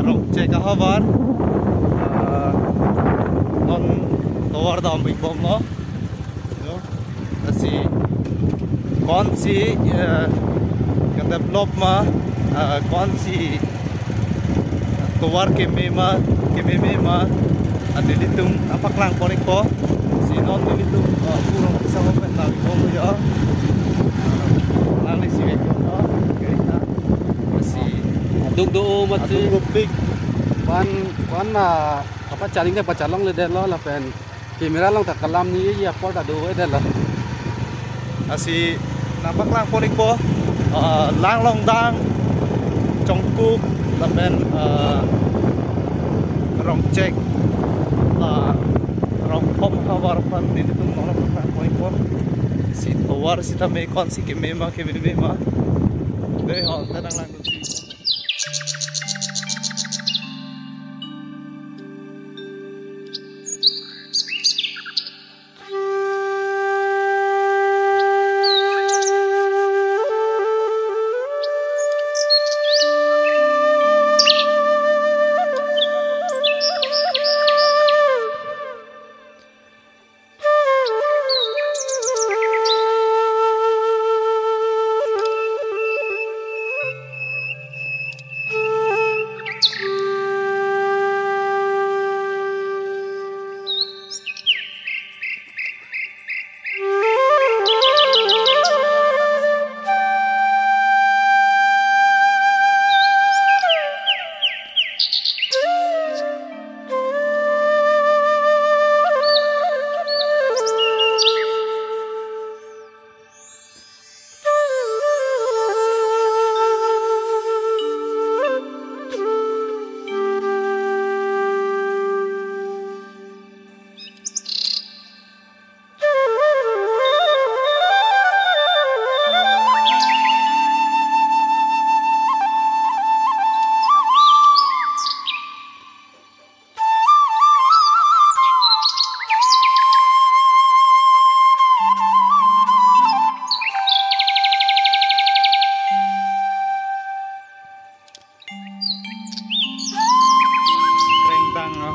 rong cek kahabar non towar dam big bom lo asi कौन सी develop ma कौन सी towar keme ma adilitung apak lang ponik po si non dilitung kurang bisa komentar bom ya lang si wek no kita si Duk do mat si big wan na apa chaling de pacalong le de lo la pen kamera long tak kalam ni ya por da do de la asi napak lang ponik po lang long dang congkup lapen rong cek rong pom kabar pan ini tuh orang lang ponik po si towar si tame kon si kemema deh hal tenang lang si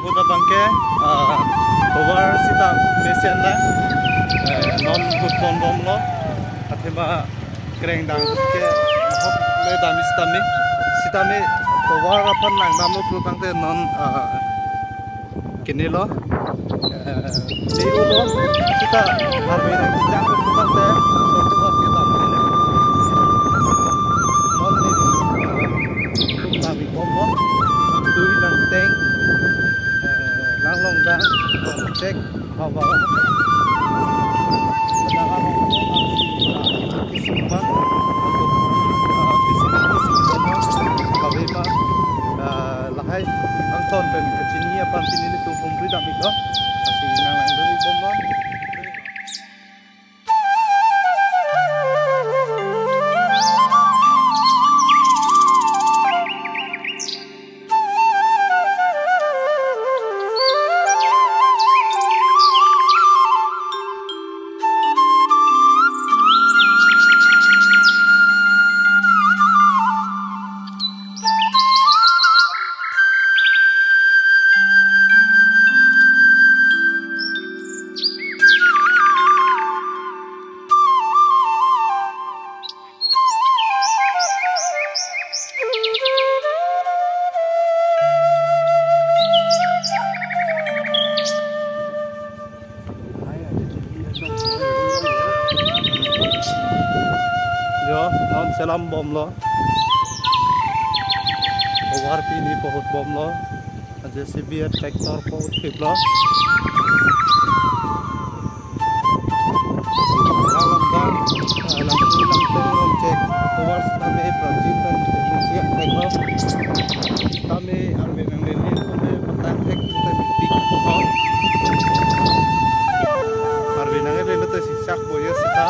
huda bangke towar sita mesen la non hut bom bom lo athema kreng dang ke hok le dami sitame towar apan lang dam lo tu tangte non kini lo liu lo sita harbi na jang tu tangte tu hok ke dam ne non ni dami bom bom tui nang teng lang long dang cek hawa lahai ang ton pen kecini apa sini tu pemberi tak bik masih nang lang dari bom lo non selam bom lo over pini pohut bom lo JCB tractor pohut kip lo lang dang lang teng cek towards tame project kan siap tek lo tame arbe nang lele kone petang tek tame pik ho arbe nang lele te sisak boya sita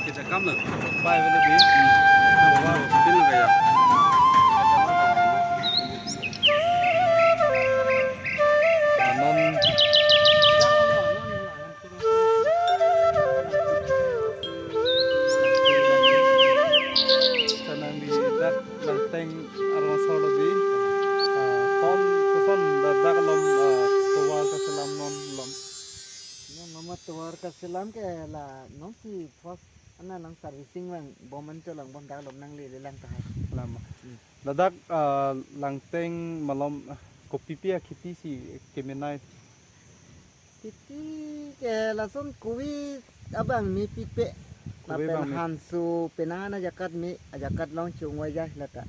kita kam lah. bay với lebih Wah, pin lah kayak. non senang di dat lanteng arwah solo di kon kuson dadak lom tuwal keselam non lom Mama tuar ka selam ke la nong si first ana lang servicing lang boman to lang bom dak lom nang le lang tahay lama dadak lanteng malom kopi pia kiti si kemenai titi ke la son kuwi abang mi pipe la Kuwi bang pen mi. hansu penana jakat mi ajakat long chung wai jai la ta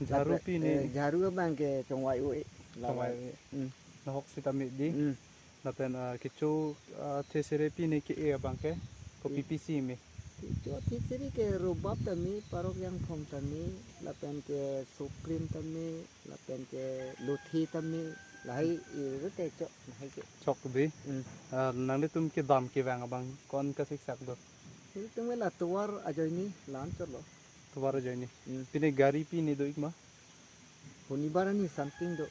jaru pi ni jaru abang ke chung wai ui la Chung wai. mm nahok si tamit di mm naten kicu tesere pi ni ki e bangke kopi pisi mi jo tisiri ke robab tami parok yang khom tami la pen ke supreme tami la pen ke luthi tami lai i rute cho lai ke chok bi mm nang tum ki dam ki wang abang kon ka sik sak do itu mela tuar aja ini lancar loh. tuwar jani Hmm. pine gari pi ni do ikma Hunibara ni something do.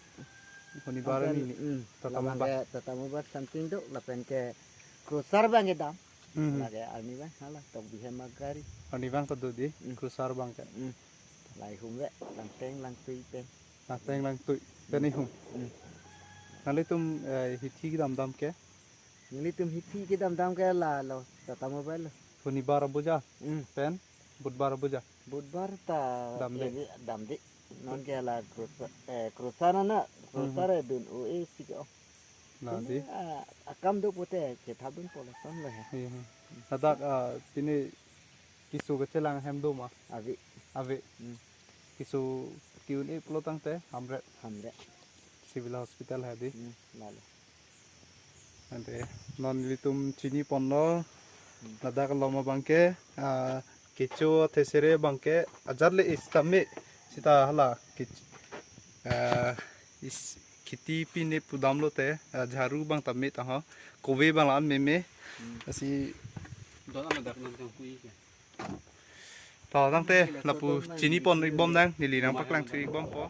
honi bara ni Tatamu bar something do. Lapen ke cruiser bang edam. Hmm. Lagi army bang. Halah tok bihe magari. honi bang to do di krusar bang ka Lai humwe langteng lang tui pen. nateng lang tu tani hum Hmm. nang tum hithi ki dam dam ke Ini tum hiti ke dam ke la lo tatamu bar lo. honi bara buja pen bud bara buja Budbar ta Damde. damde. Non ke la cruiser na cruiser dun ue siko. na di Akam do pote ke thabun pola son lo he. nadak pine kisu ke celang hem do ma Abi ave kisu kiun e plotang te hamre hamre. civil hospital hai di Lalu. ante non litum chini ponno nadak loma bangke kecho tesere bangke ajarle istame sita hala is kiti pine pudamlo te jaru bang tamme ta ha kowe bang lan meme asi Đó là đặt nằm trong quý kìa. ta dang te lapu chini pon bom dang nili nang paklang tri bom po